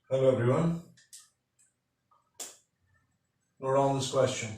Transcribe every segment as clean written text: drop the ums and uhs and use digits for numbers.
Hello everyone. Note down this question.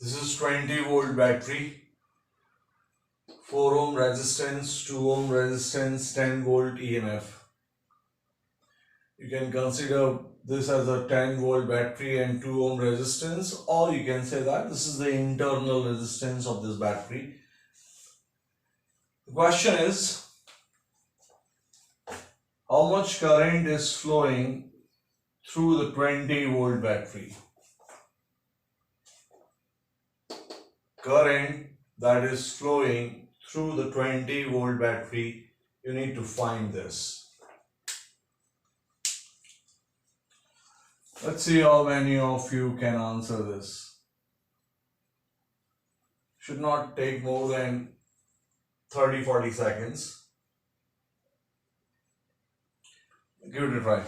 This is 20 volt battery, 4 ohm resistance, 2 ohm resistance, 10 volt EMF. You can consider this as a 10 volt battery and 2 ohm resistance, or you can say that this is the internal resistance of this battery. The question is, how much current is flowing through the 20 volt battery? Current that is flowing through the 20 volt battery, you need to find this. Let's see how many of you can answer this. Should not take more than 30-40 seconds. Give it a try.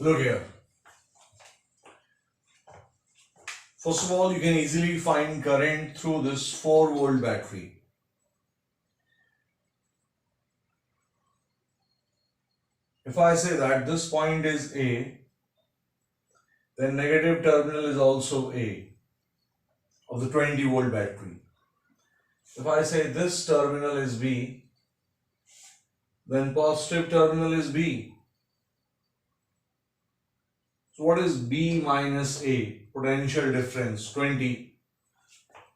Look here. First of all, you can easily find current through this 4 volt battery. If I say that this point is A, then negative terminal is also A of the 20 volt battery. If I say this terminal is B, then positive terminal is B. So what is B minus A? Potential difference 20.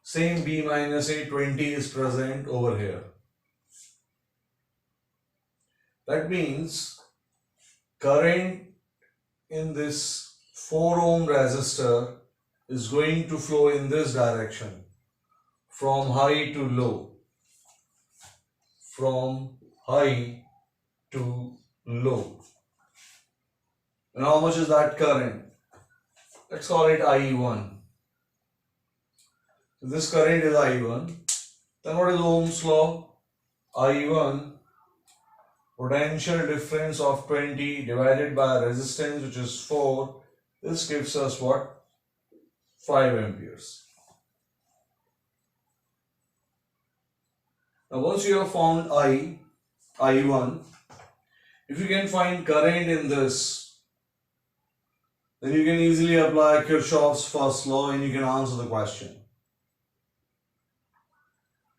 Same B minus A, 20 is present over here. That means current in this 4 ohm resistor is going to flow in this direction, from high to low. From high to low. And how much is that current? Let's call it I1. So this current is I1. Then what is Ohm's law? I1 potential difference of 20 divided by resistance, which is 4. This gives us what? 5 amperes. Now once you have found I1, if you can find current in this, then you can easily apply Kirchhoff's first law and you can answer the question.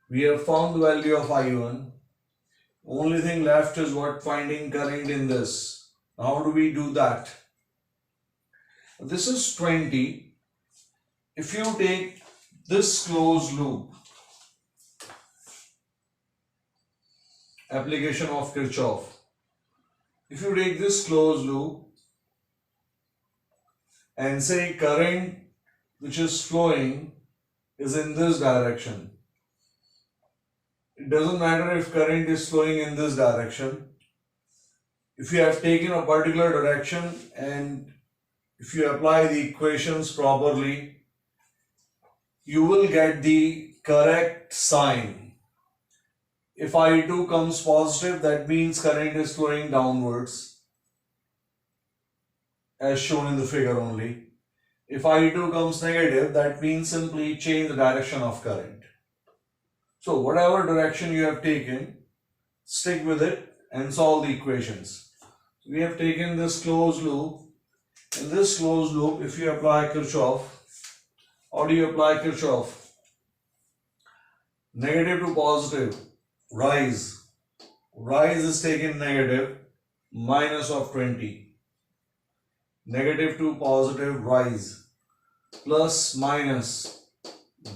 We have found the value of I1. Only thing left is what? Finding current in this. How do we do that? This is 20. If you take this closed loop, application of Kirchhoff, if you take this closed loop and say current which is flowing is in this direction, it doesn't matter if current is flowing in this direction. If you have taken a particular direction and if you apply the equations properly, you will get the correct sign. If I2 comes positive, that means current is flowing downwards, as shown in the figure only. If I2 comes negative, that means simply change the direction of current. So whatever direction you have taken, stick with it and solve the equations. We have taken this closed loop. In this closed loop, if you apply Kirchhoff, How do you apply Kirchhoff? Negative to positive, rise. Rise is taken negative, minus of 20. Negative to positive, rise. Plus, minus,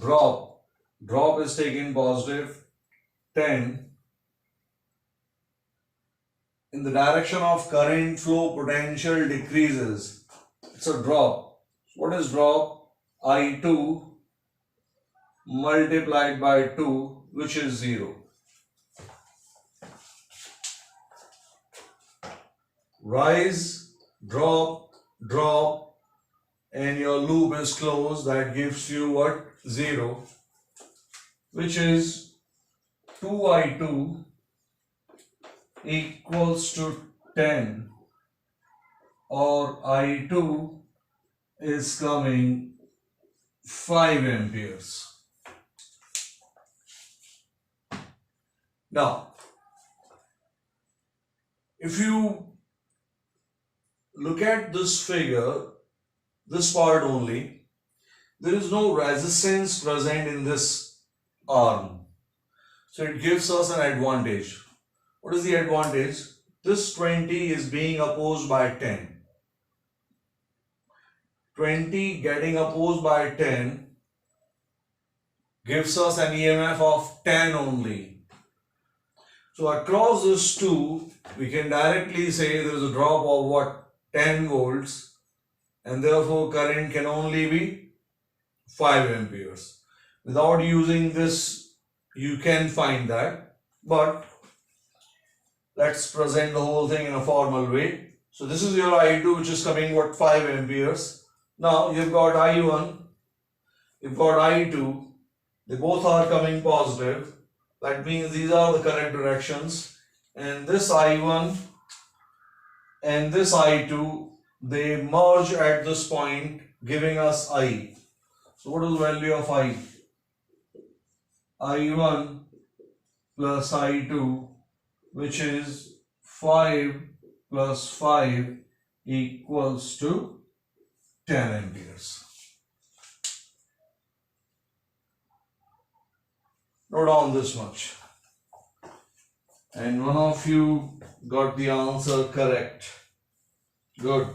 drop. Drop is taken positive, 10. In the direction of current flow, potential decreases. It's a drop. What is drop? I2 multiplied by 2, which is 0. Rise, drop, drop, and your loop is closed. That gives you what? 0, which is 2I2 equals to 10, or I2 is coming 5 amperes. Now, if you look at this figure, this part only, there is no resistance present in this arm. So it gives us an advantage. What is the advantage? This 20 is being opposed by 10. 20 getting opposed by 10 gives us an EMF of 10 only. So across this 2, we can directly say there is a drop of what? 10 volts, and therefore current can only be 5 amperes. Without using this, you can find that, but let's present the whole thing in a formal way. So this is your I2, which is coming what? 5 amperes. Now you've got I1, you've got I2, they both are coming positive. That means these are the correct directions, and this I1 and this I2, they merge at this point, giving us I. So what is the value of I? I1 plus I2, which is 5 plus 5 equals to 10 amperes. Note down this much. And one of you got the answer correct. Good.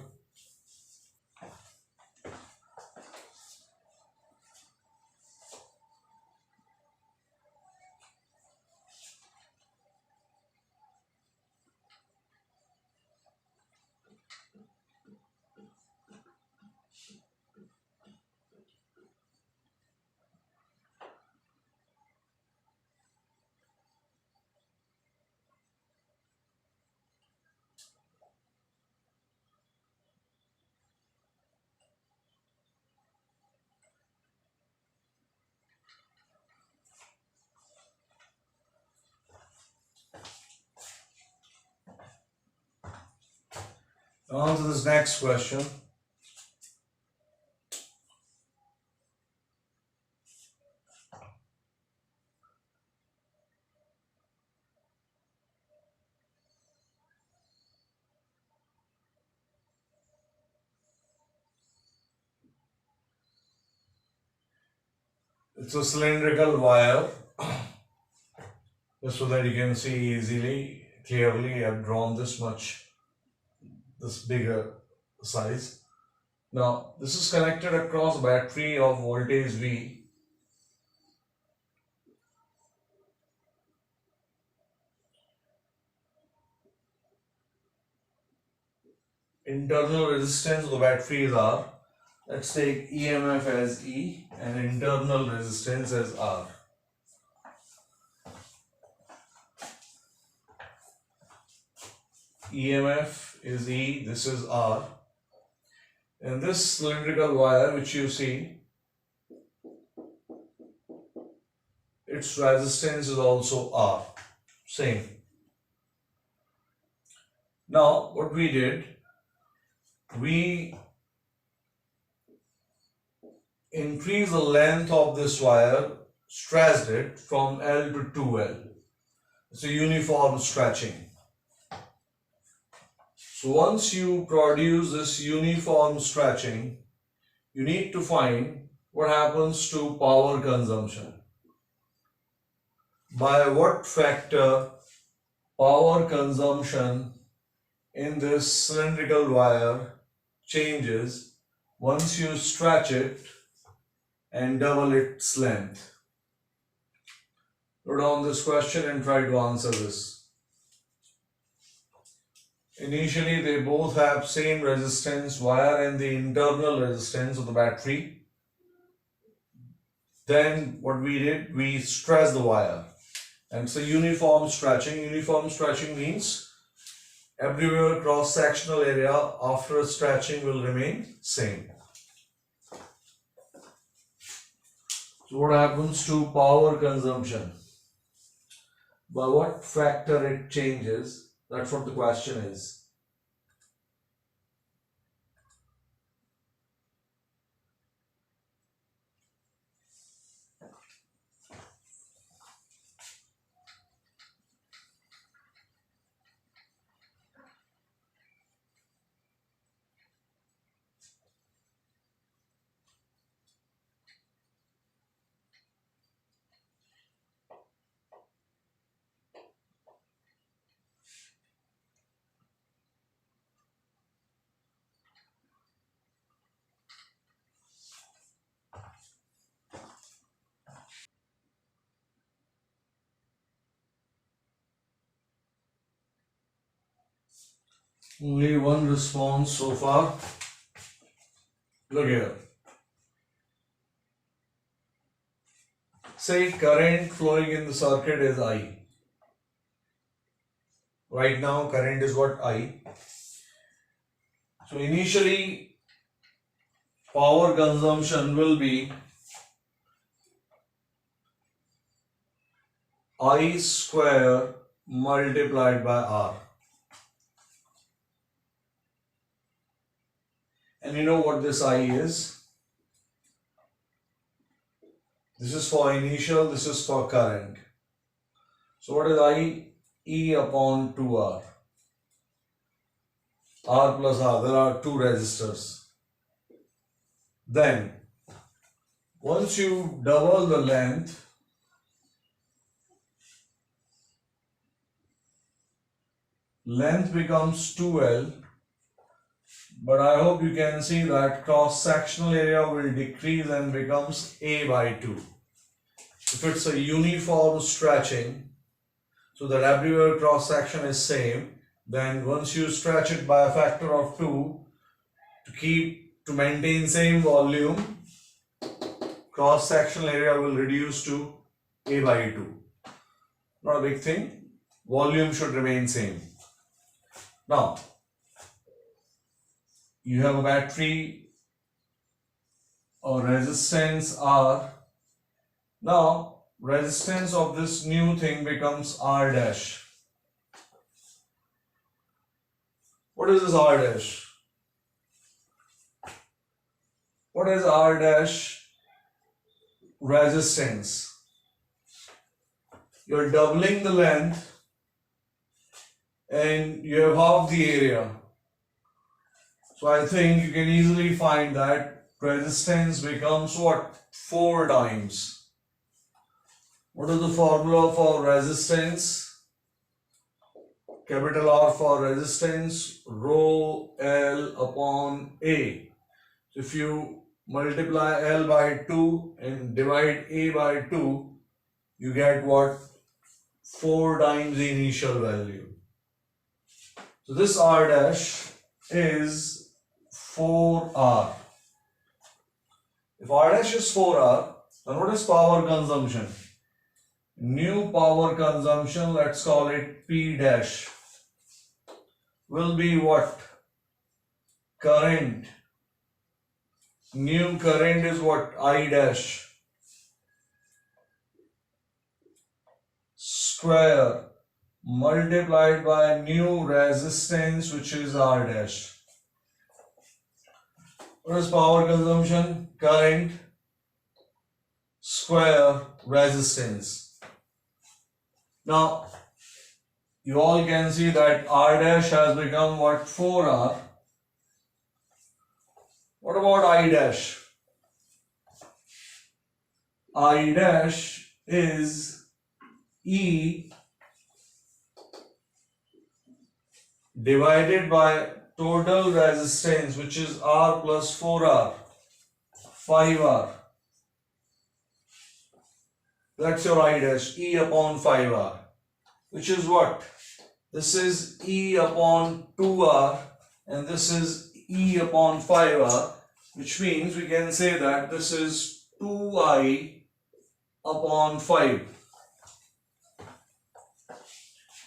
On to this next question. It's a cylindrical wire, just so that you can see easily, clearly. I've drawn this much, this bigger size. Now, this is connected across battery of voltage V. Internal resistance of the battery is R. Let's take EMF as E and internal resistance as R. EMF is E, this is R. And this cylindrical wire which you see, its resistance is also R, same. Now what we did, we increase the length of this wire, stretched it from L to 2L. It's a uniform stretching. So once you produce this uniform stretching, you need to find what happens to power consumption? By what factor power consumption in this cylindrical wire changes once you stretch it and double its length? Write down this question and try to answer this. Initially, they both have same resistance, wire and the internal resistance of the battery. Then what we did, we stretched the wire. And so uniform stretching. Uniform stretching means everywhere cross-sectional area after stretching will remain same. So what happens to power consumption? By what factor it changes? That's what the question is. Only one response so far. Look here. Say current flowing in the circuit is I. Right now current is what? I. So initially power consumption will be I square multiplied by R. And you know what this I is? This is for initial, this is for current. So what is I? E upon 2R. R plus R, there are two resistors. Then, once you double the length, length becomes 2L, but I hope you can see that cross-sectional area will decrease and becomes A by 2. If it's a uniform stretching, so that everywhere cross-section is same, then once you stretch it by a factor of 2, to maintain same volume, cross-sectional area will reduce to A by 2. Not a big thing, volume should remain same. Now, you have a battery or resistance R. Now, resistance of this new thing becomes R dash. What is this R dash? What is R dash? Resistance. You're doubling the length and you have half the area. So I think you can easily find that resistance becomes what? 4 times. What is the formula for resistance? Capital R for resistance, rho L upon A. So if you multiply L by 2 and divide A by 2, you get what? 4 times the initial value. So this R dash is 4R. If R dash is 4R, then what is power consumption? New power consumption, let's call it P dash, will be what? Current. New current is what? I dash square multiplied by new resistance, which is R dash. What is power consumption? Current square resistance. Now, you all can see that R dash has become what? 4R. What about I dash? I dash is E divided by total resistance, which is R plus 4R, 5R. That's your I dash, E upon 5R, which is what? This is E upon 2R and this is E upon 5R, which means we can say that this is 2I upon 5.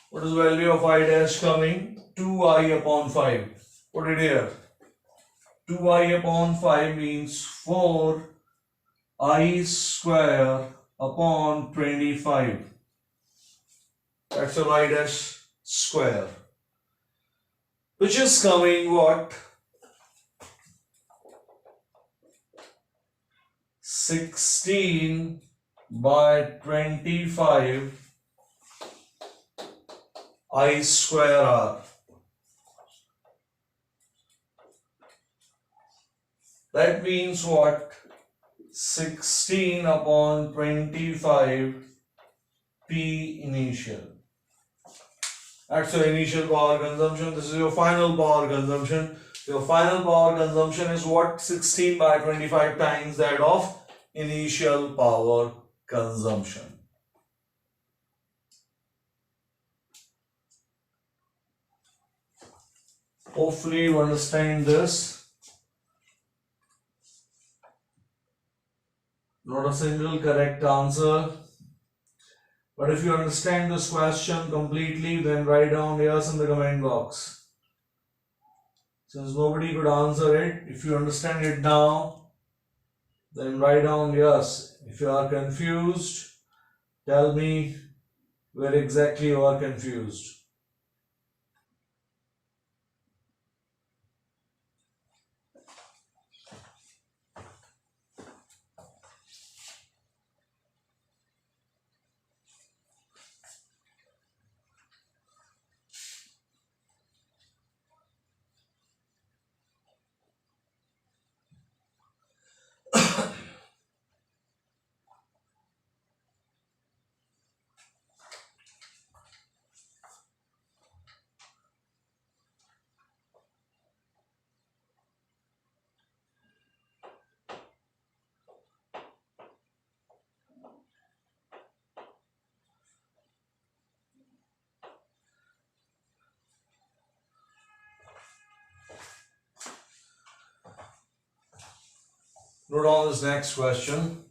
What is the value of I dash coming? 2I upon 5. Put it here. 2I upon 5 means 4I square upon 25. That's your I dash square. Which is coming what? 16 by 25 I square R. That means what? 16 upon 25 P initial. That's your initial power consumption. This is your final power consumption. Your final power consumption is what? 16 by 25 times that of initial power consumption. Hopefully you understand this. Not a single correct answer. But if you understand this question completely, then write down yes in the comment box. Since nobody could answer it, if you understand it now, then write down yes. If you are confused, tell me where exactly you are confused. Note on this next question.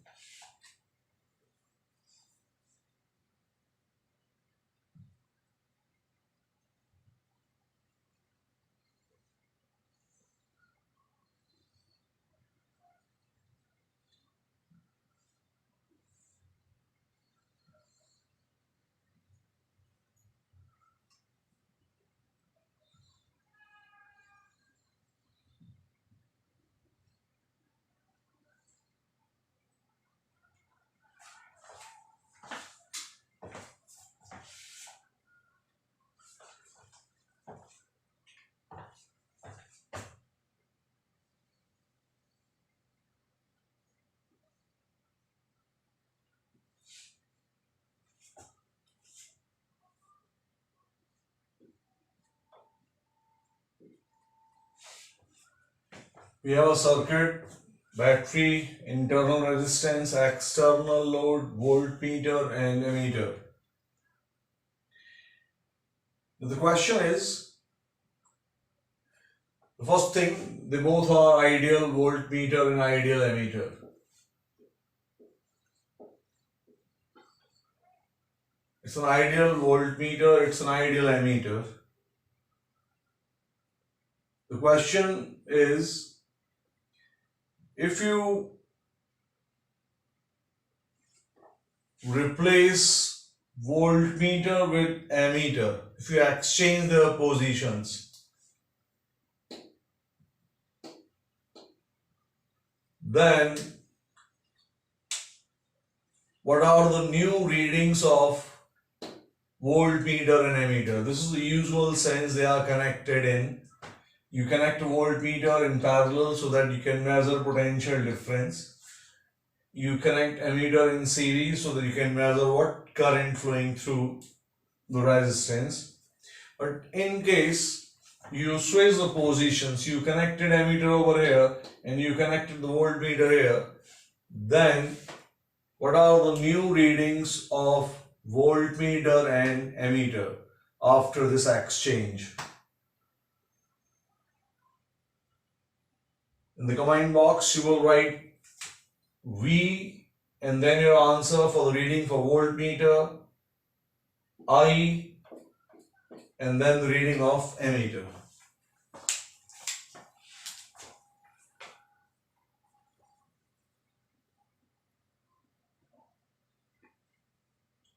We have a circuit, battery, internal resistance, external load, voltmeter and ammeter. The question is, the first thing, they both are ideal voltmeter and ideal ammeter. It's an ideal voltmeter, it's an ideal ammeter. The question is, if you replace voltmeter with ammeter, if you exchange their positions, then what are the new readings of voltmeter and ammeter? This is the usual sense they are connected in. You connect a voltmeter in parallel so that you can measure potential difference. you connect ammeter in series so that you can measure what current flowing through the resistance. But in case you switch the positions, you connected ammeter over here and you connected the voltmeter here, then what are the new readings of voltmeter and ammeter after this exchange? In the comment box, you will write V and then your answer for the reading for voltmeter, I, and then the reading of ammeter.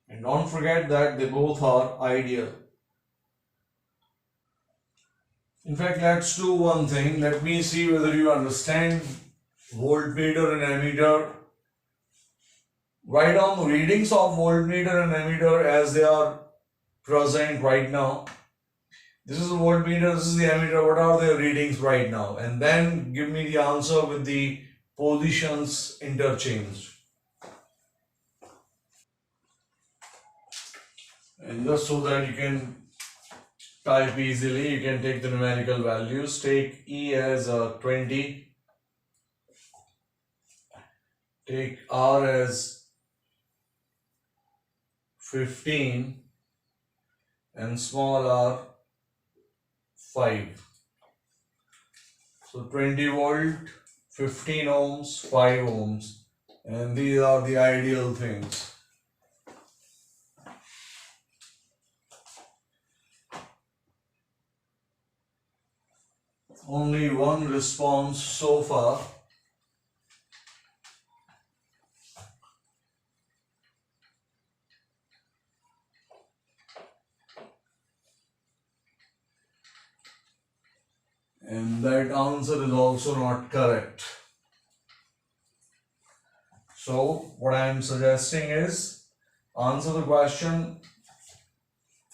And don't forget that they both are ideal. In fact, let's do one thing. Let me see whether you understand voltmeter and ammeter. Write down the readings of voltmeter and ammeter as they are present right now. This is the voltmeter, this is the ammeter. What are their readings right now? And then give me the answer with the positions interchanged. And just so that you can type easily, you can take the numerical values. Take E as 20. Take R as 15 and small r 5. So 20 volt, 15 ohms, 5 ohms, and these are the ideal things. Only one response so far. And that answer is also not correct. So what I am suggesting is answer the question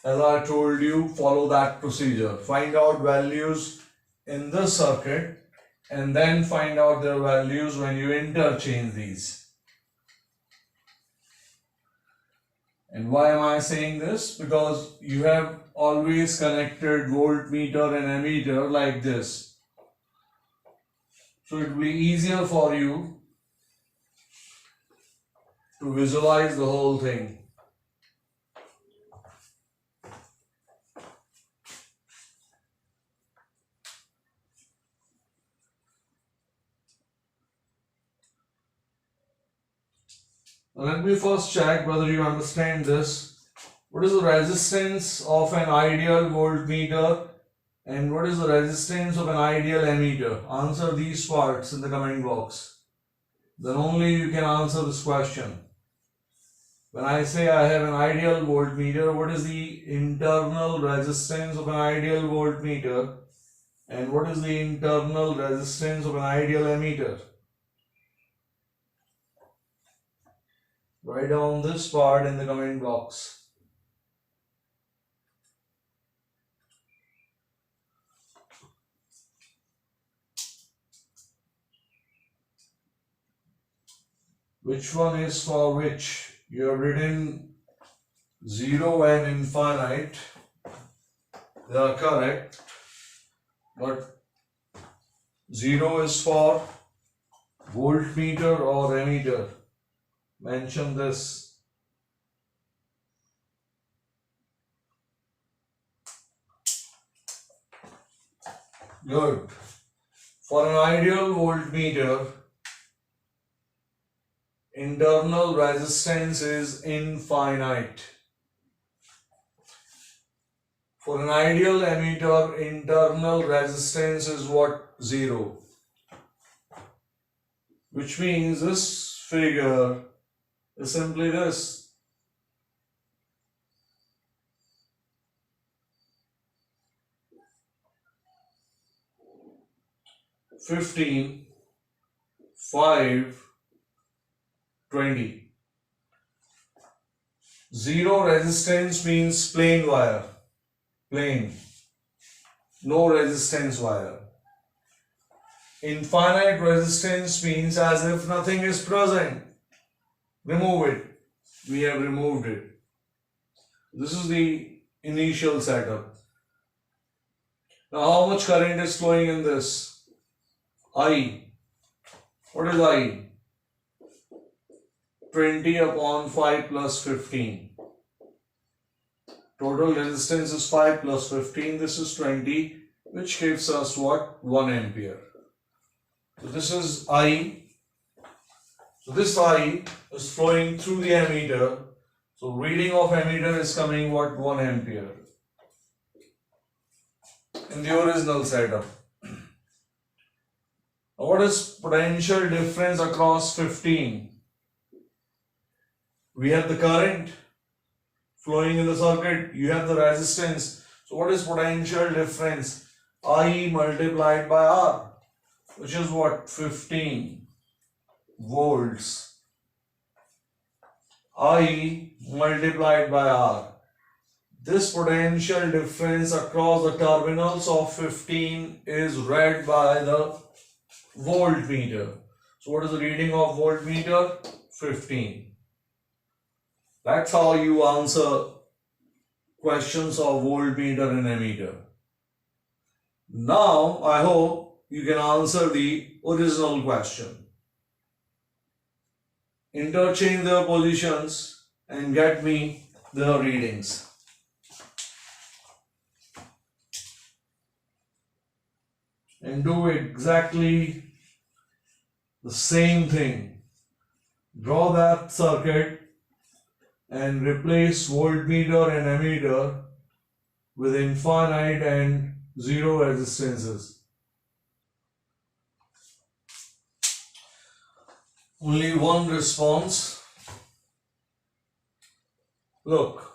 as I told you, follow that procedure. Find out values in this circuit and then find out their values when you interchange these. And why am I saying this? Because you have always connected voltmeter and ammeter like this. So it will be easier for you to visualize the whole thing. Let me first check whether you understand this. What is the resistance of an ideal voltmeter and what is the resistance of an ideal ammeter? Answer these parts in the comment box. Then only you can answer this question. When I say I have an ideal voltmeter, what is the internal resistance of an ideal voltmeter and what is the internal resistance of an ideal ammeter? Write down this part in the comment box. Which one is for which? You have written 0 and infinite. They are correct. But 0 is for voltmeter or ammeter. Mention this. Good. For an ideal voltmeter, internal resistance is infinite. For an ideal ammeter, internal resistance is what? 0. Which means this figure is simply this. $15, $5, $20. 0 resistance means plain wire. Plain. No resistance wire. Infinite resistance means as if nothing is present. remove it. We have removed it. This is the initial setup. Now how much current is flowing in this? I. What is I? 20 upon 5 plus 15. Total resistance is 5 plus 15. This is 20, which gives us what? 1 ampere. So this is I. So this I is flowing through the ammeter. So reading of ammeter is coming what? 1 ampere. In the original setup. Now what is potential difference across 15? We have the current flowing in the circuit, you have the resistance. So what is potential difference? I multiplied by R, which is what? 15 volts. I multiplied by R. This potential difference across the terminals of 15 is read by the voltmeter. So what is the reading of voltmeter? 15. That's how you answer questions of voltmeter and ammeter. Now, I hope you can answer the original question. Interchange their positions and get me the readings. And do exactly the same thing. Draw that circuit and replace voltmeter and ammeter with infinite and zero resistances. Only one response. Look.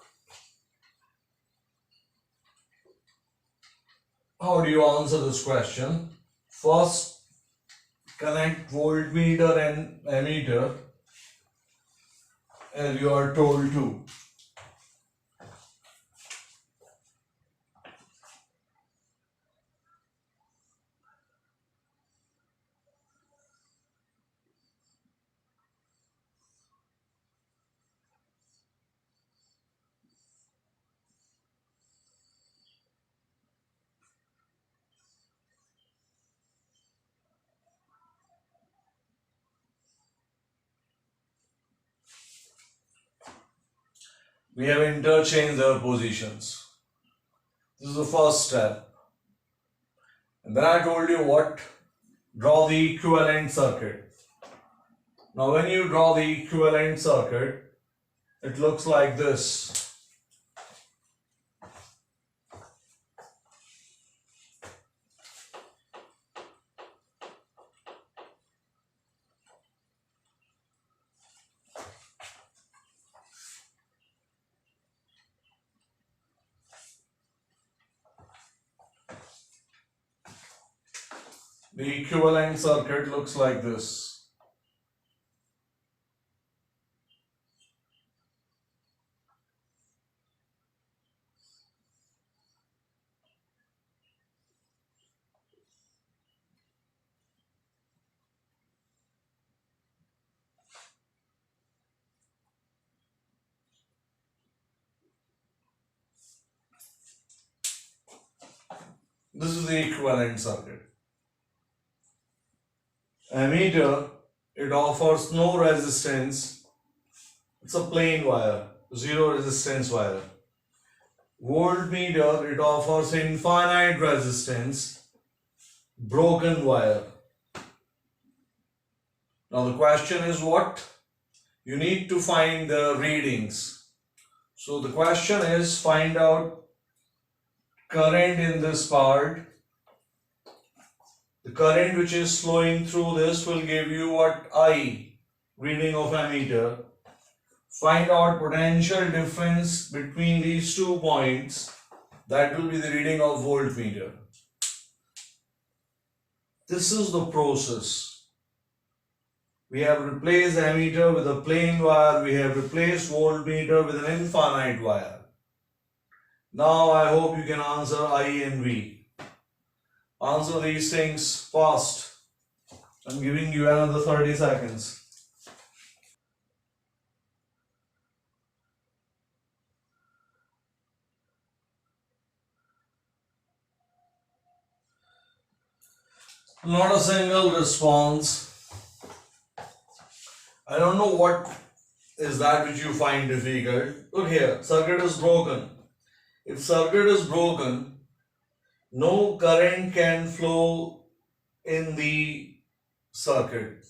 How do you answer this question? First, connect voltmeter and ammeter as you are told to. We have interchanged their positions. This is the first step. And then I told you what? Draw the equivalent circuit. Now when you draw the equivalent circuit, it looks like this. The equivalent circuit looks like this. This is the equivalent circuit. Ammeter, it offers no resistance. It's a plain wire, zero resistance wire. Voltmeter, it offers infinite resistance, broken wire. Now the question is what? You need to find the readings. So the question is find out current in this part. The current which is flowing through this will give you what? I, reading of ammeter. Find out potential difference between these 2 points. That will be the reading of voltmeter. This is the process. We have replaced ammeter with a plain wire. We have replaced voltmeter with an infinite wire. Now I hope you can answer I and V. Answer these things fast. I'm giving you another 30 seconds. Not a single response. I don't know what is that which you find difficult. Look here, circuit is broken. If circuit is broken, no current can flow in the circuit.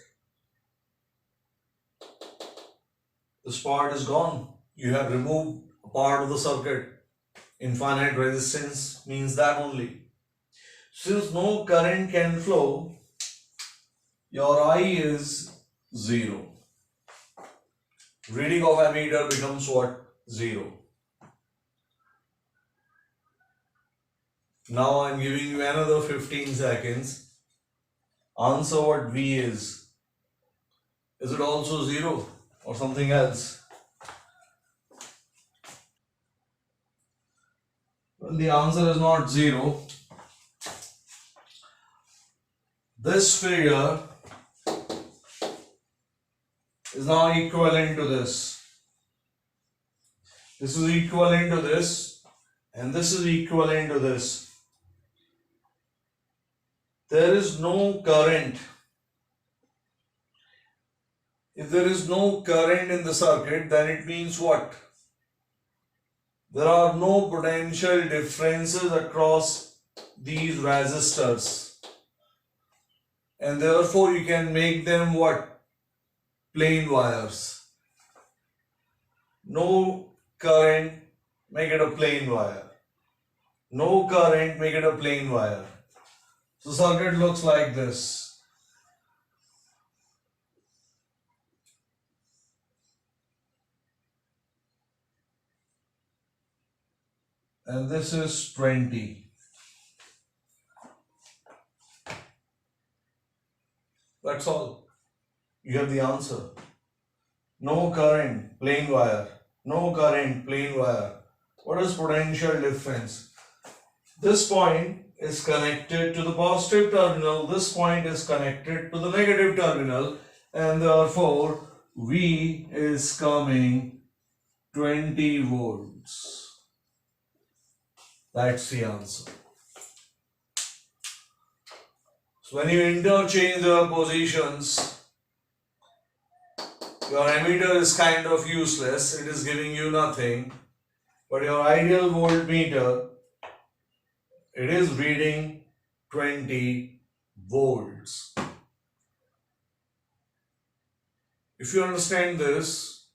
This part is gone. You have removed a part of the circuit. Infinite resistance means that only. Since no current can flow, your I is 0. Reading of ammeter becomes what? 0. Now I am giving you another 15 seconds. Answer what V is. Is it also 0 or something else? Well, the answer is not 0. This figure is now equivalent to this. This is equivalent to this, and this is equivalent to this. There is no current. If there is no current in the circuit, then it means what? There are no potential differences across these resistors. And therefore you can make them what? Plain wires. No current, make it a plain wire. No current, make it a plain wire. So circuit looks like this. And this is 20. That's all. You have the answer. No current, plain wire. No current, plain wire. What is potential difference? This point is connected to the positive terminal. This point is connected to the negative terminal. And therefore, V is coming 20 volts. That's the answer. So when you interchange the positions, your ammeter is kind of useless. It is giving you nothing. But your ideal voltmeter, it is reading 20 volts. If you understand this,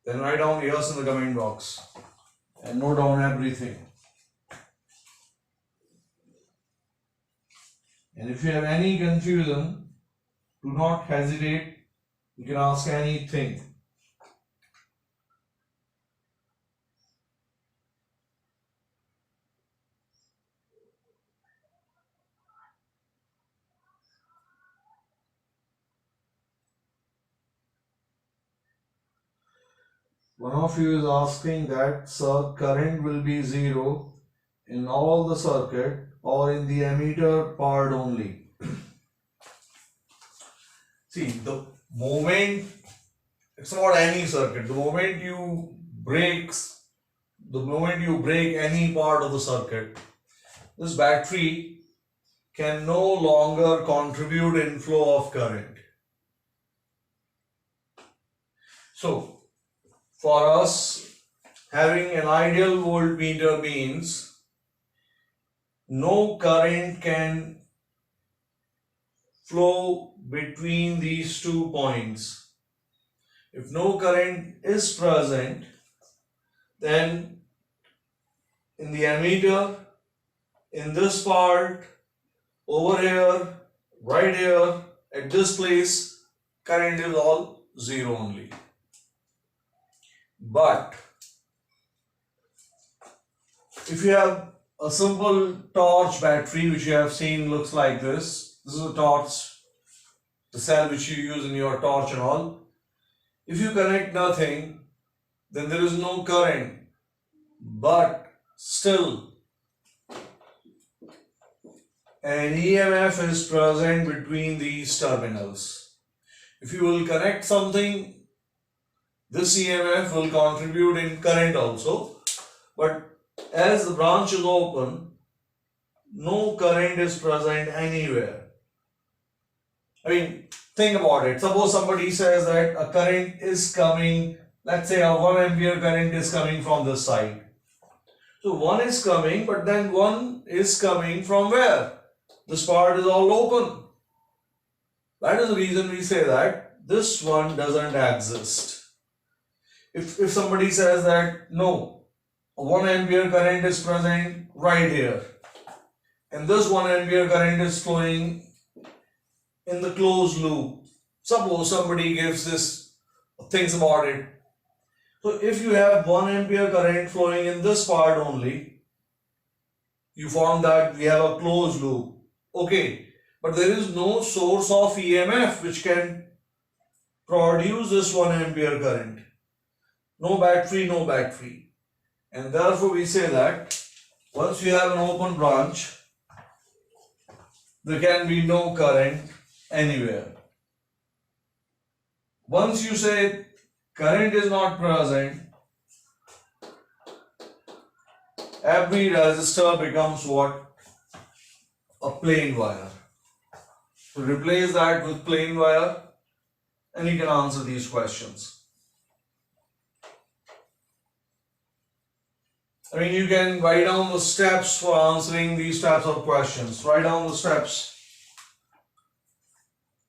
then write down yes in the comment box and note down everything. And if you have any confusion, do not hesitate. You can ask anything. One of you is asking that, sir, current will be 0 in all the circuit or in the ammeter part only. See, the moment, it's not any circuit, the moment you break any part of the circuit, this battery can no longer contribute inflow of current. So, for us, having an ideal voltmeter means no current can flow between these 2 points. If no current is present, then in the ammeter, in this part, over here, right here, at this place, current is all 0 only. But if you have a simple torch battery, which you have seen looks like this. This is a torch, the cell which you use in your torch and all. If you connect nothing, then there is no current. But still, an EMF is present between these terminals. If you will connect something, this EMF will contribute in current also. But as the branch is open, no current is present anywhere. I mean, think about it. Suppose somebody says that a current is coming, let's say a 1 ampere current is coming from this side. So one is coming, but then one is coming from where? This part is all open. That is the reason we say that this one doesn't exist. If somebody says that no, 1 ampere current is present right here, and this 1 ampere current is flowing in the closed loop. Suppose somebody gives this, thinks about it. So if you have 1 ampere current flowing in this part only, you found that we have a closed loop. Okay, but there is no source of EMF which can produce this 1 ampere current. No battery, no battery. And therefore we say that once you have an open branch, there can be no current anywhere. Once you say current is not present, every resistor becomes what? A plain wire. So replace that with plain wire and you can answer these questions. I mean, you can write down the steps for answering these types of questions. Write down the steps.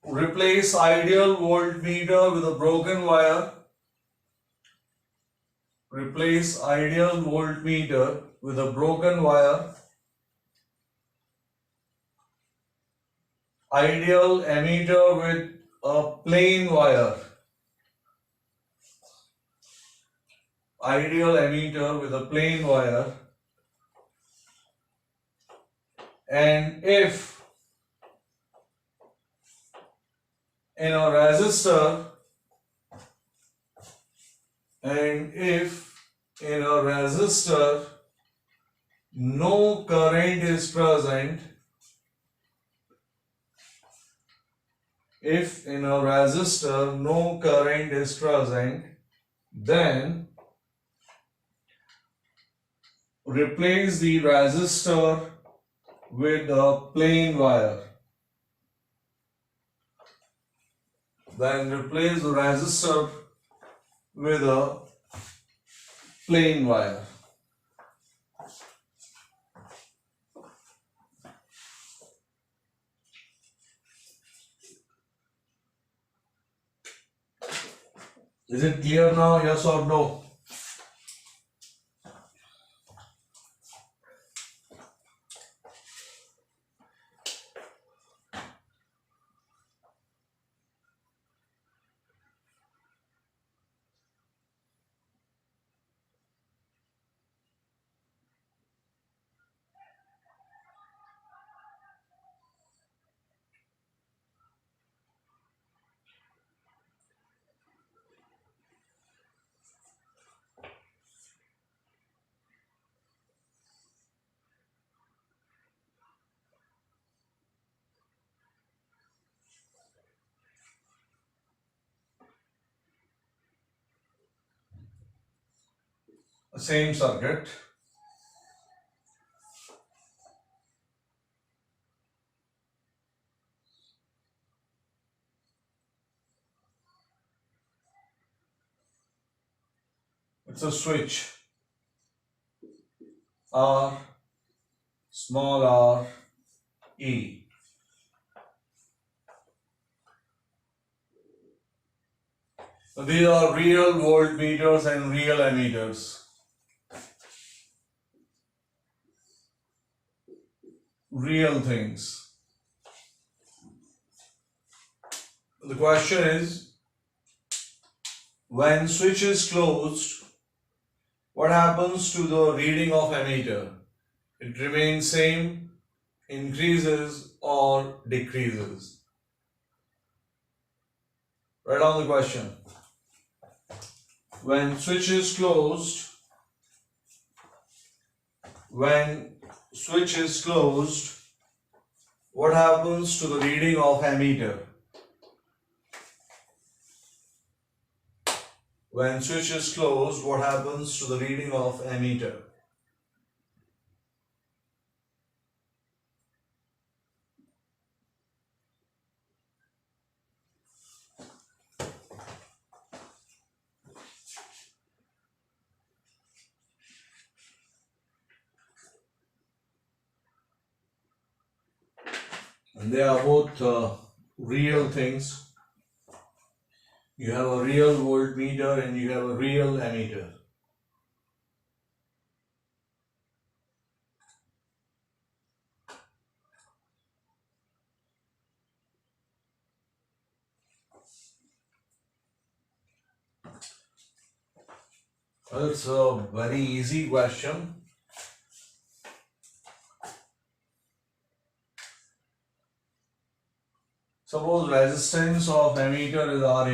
Replace ideal voltmeter with a broken wire. Replace ideal voltmeter with a broken wire. Ideal ammeter with a plain wire. Ideal ammeter with a plain wire. And if in a resistor, no current is present, if in a resistor no current is present, then replace the resistor with a plain wire. Then replace the resistor with a plain wire. Is it clear now? Yes or no? Same circuit. It's a switch. R, small r, E. So these are real voltmeters and real ammeters. Real things. The question is, when switch is closed, what happens to the reading of ammeter? It remains same, increases or decreases? Write down the question. When switch is closed, what happens to the reading of ammeter? When switch is closed, what happens to the reading of ammeter? They are both real things. You have a real voltmeter and you have a real ammeter. Well, it's a very easy question. Suppose resistance of ammeter is Ra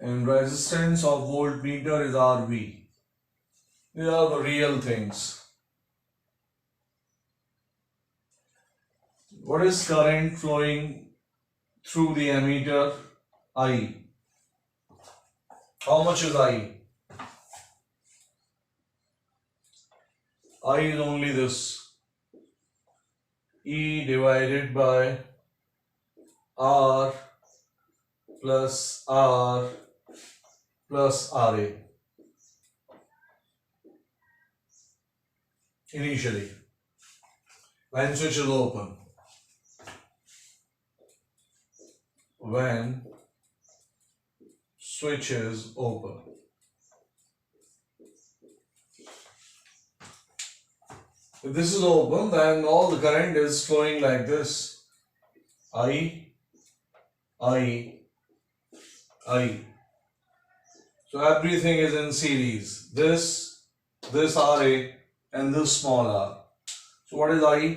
and resistance of voltmeter is Rv. These are the real things. What is current flowing through the ammeter? I. How much is I? I is only this. E divided by R plus R plus Ra. Initially, when switch is open. When switch is open. If this is open, then all the current is flowing like this. I. So everything is in series. This Ra and this small r. So what is I?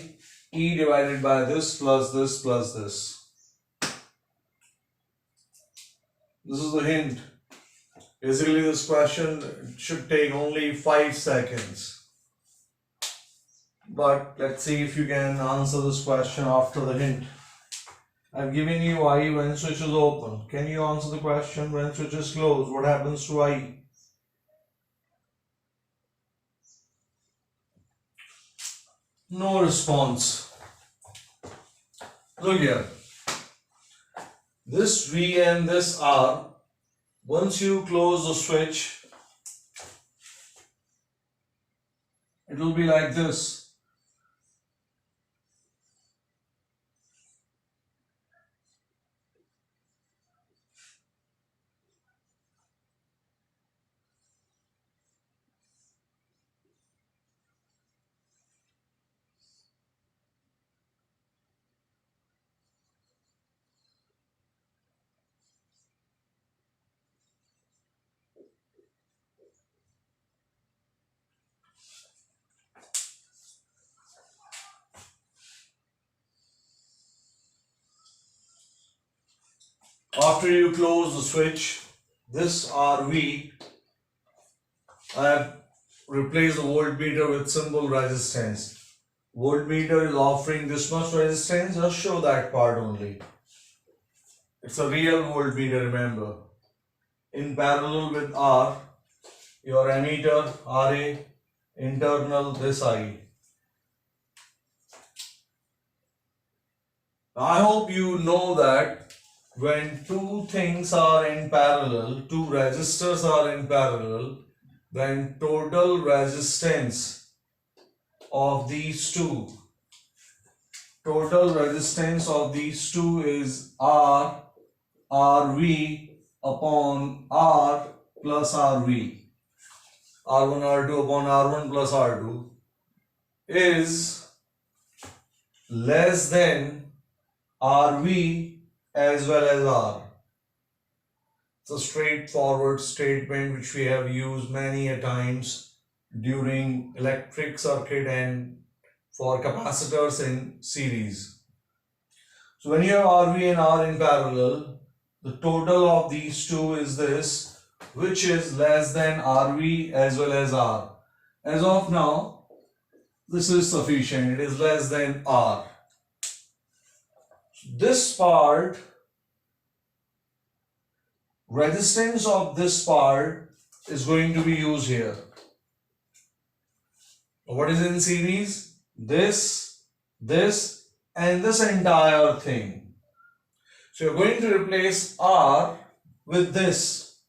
E divided by this plus this plus this. This is the hint. Basically this question should take only 5 seconds. But let's see if you can answer this question after the hint. I've given you I when switch is open. Can you answer the question when switch is closed? What happens to I? No response. Look here. This V and this R, once you close the switch, it will be like this. After you close the switch, this RV, I have replaced the voltmeter with symbol resistance. Voltmeter is offering this much resistance, just show that part only. It's a real voltmeter, remember. In parallel with R, your ammeter, Ra, internal, this I. I hope you know that when two things are in parallel, two resistors are in parallel, then total resistance of these two, is Rv upon R plus Rv. R1 R2 upon R1 plus R2 is less than Rv as well as R. It's a straightforward statement which we have used many a times during electric circuit and for capacitors in series. So when you have Rv and R in parallel, the total of these two is this, which is less than Rv as well as R. As of now, this is sufficient. It is less than R. This part, resistance of this part is going to be used here. What is in series? This, and this entire thing. So you're going to replace R with this,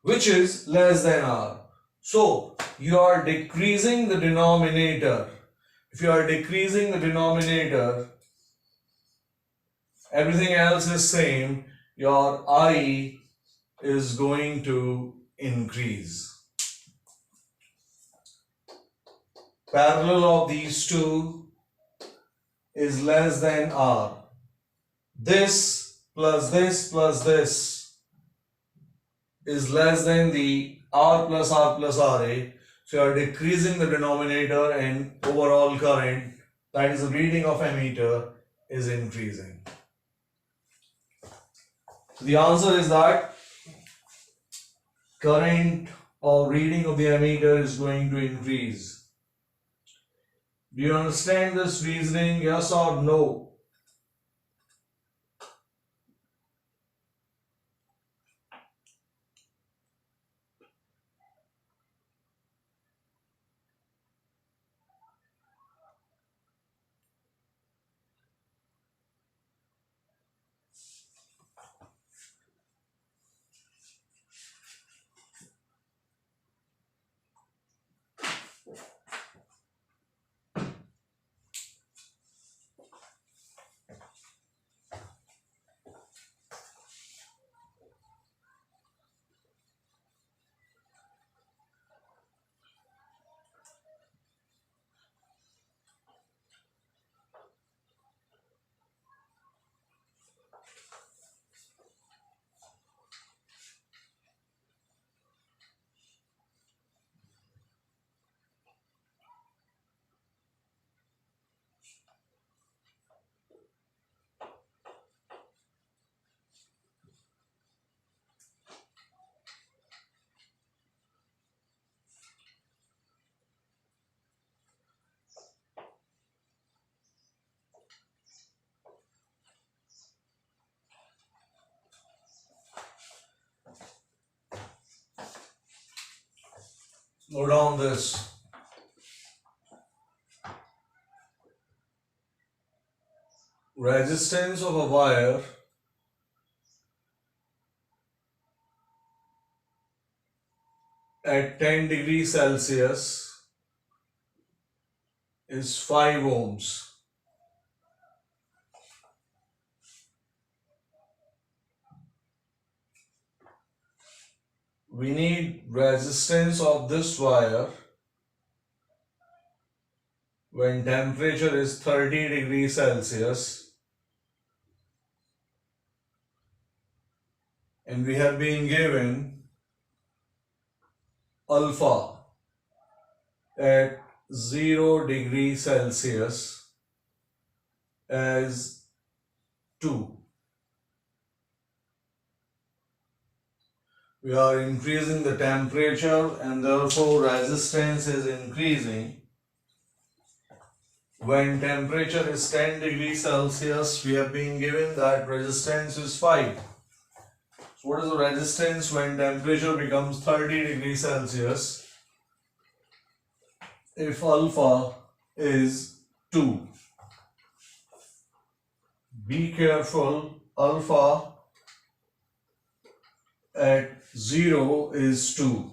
which is less than R. So you are decreasing the denominator. If if you are decreasing the denominator, everything else is same, your I is going to increase. Parallel of these two is less than R. This plus this plus this is less than the R plus R plus RA. So you are decreasing the denominator and overall current, that is the reading of ammeter, is increasing. So the answer is that current or reading of the ammeter is going to increase. Do you understand this reasoning? Yes or no? Note down this. Resistance of a wire at 10 degrees Celsius is 5 ohms. We need resistance of this wire when temperature is 30 degrees Celsius, and we have been given alpha at 0 degrees Celsius as 2. We are increasing the temperature and therefore resistance is increasing. When temperature is 10 degrees Celsius, we have been given that resistance is 5. So what is the resistance when temperature becomes 30 degrees Celsius? If alpha is 2. Be careful, alpha at 0 is 2.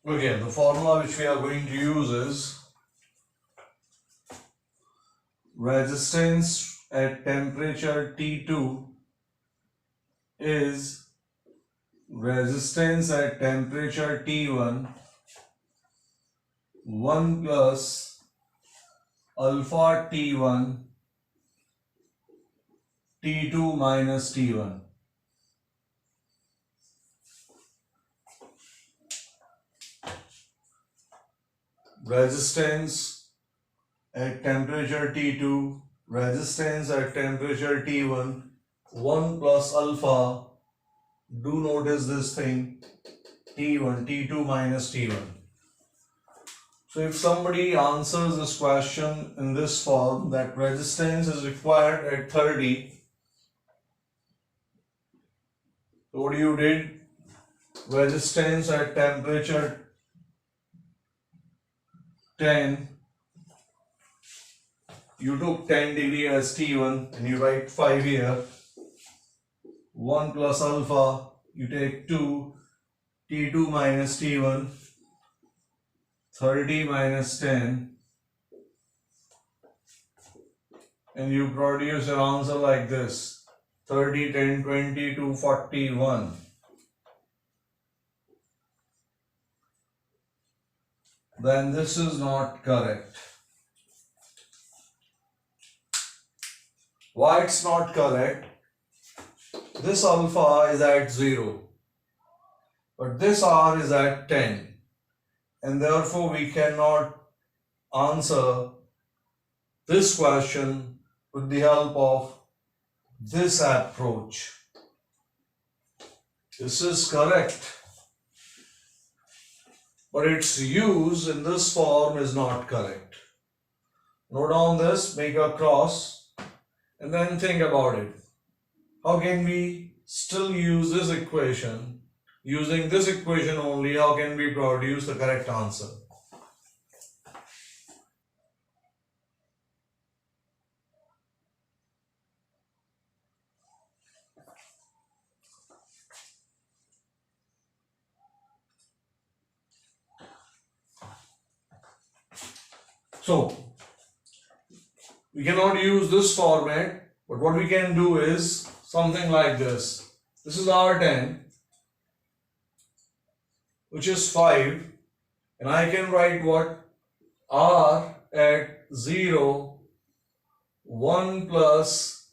Okay, the formula which we are going to use is resistance at temperature T2 is resistance at temperature T1 1 plus alpha T1 T2 minus T1. Resistance at temperature T2, resistance at temperature T1, 1 plus alpha. Do notice this thing, T1, T2 minus T1. So if somebody answers this question in this form, that resistance is required at 30, so what you did, resistance at temperature 10, you took 10 degree as T1 and you write 5 here, 1 plus alpha, you take 2, T2 minus T1, 30 minus 10, and you produce your answer like this, 30, 10, 20 to 41. Then this is not correct. Why it's not correct? This alpha is at 0, but this R is at 10, and therefore we cannot answer this question with the help of this approach. This is correct, but its use in this form is not correct. Note down this, make a cross, and then think about it. How can we still use this equation? Using this equation only, how can we produce the correct answer? So, we cannot use this format, but what we can do is something like this. This is R10, which is 5, and I can write what? R at 0, 1 plus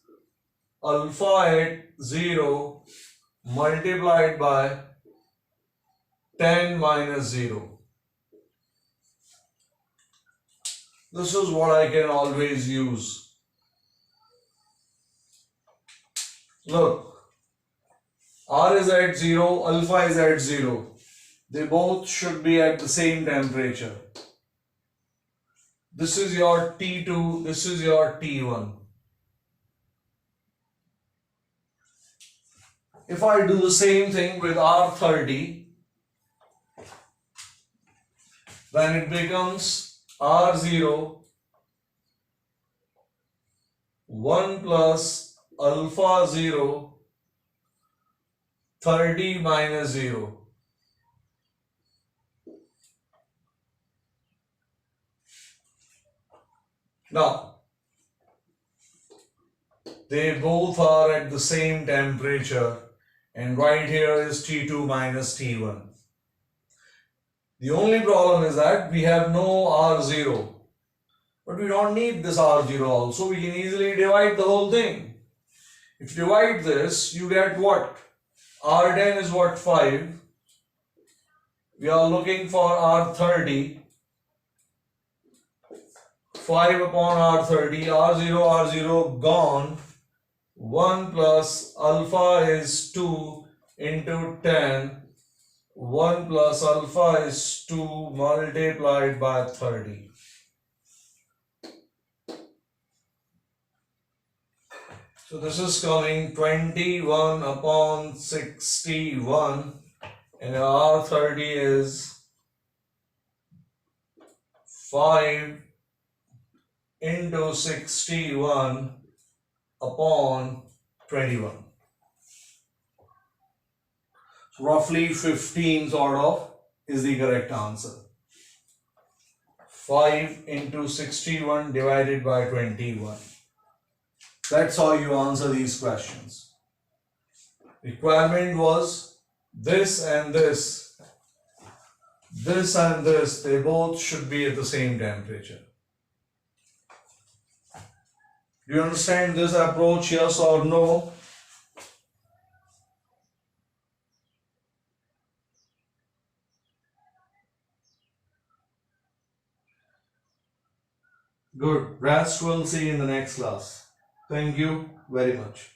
alpha at 0 multiplied by 10 minus 0. This is what I can always use. Look, R is at 0, alpha is at 0. They both should be at the same temperature. This is your T2, this is your T1. If I do the same thing with R30, then it becomes R0, 1 plus alpha 0, 30 minus 0. Now, they both are at the same temperature, and right here is T2 minus T1. The only problem is that we have no R0, but we don't need this R0 also. We can easily divide the whole thing. If you divide this, you get what? R10 is what? 5. We are looking for R30. 5 upon R30, R0 gone. 1 plus alpha is 2 into 10. 1 plus alpha is 2 multiplied by 30. So this is coming 21 upon 61, and R30 is 5 into 61 upon 21. So roughly 15 sort of is the correct answer. 5 into 61 divided by 21. That's how you answer these questions. Requirement was this and this. This and this, they both should be at the same temperature. Do you understand this approach, yes or no? Good. Rest we'll see in the next class. Thank you very much.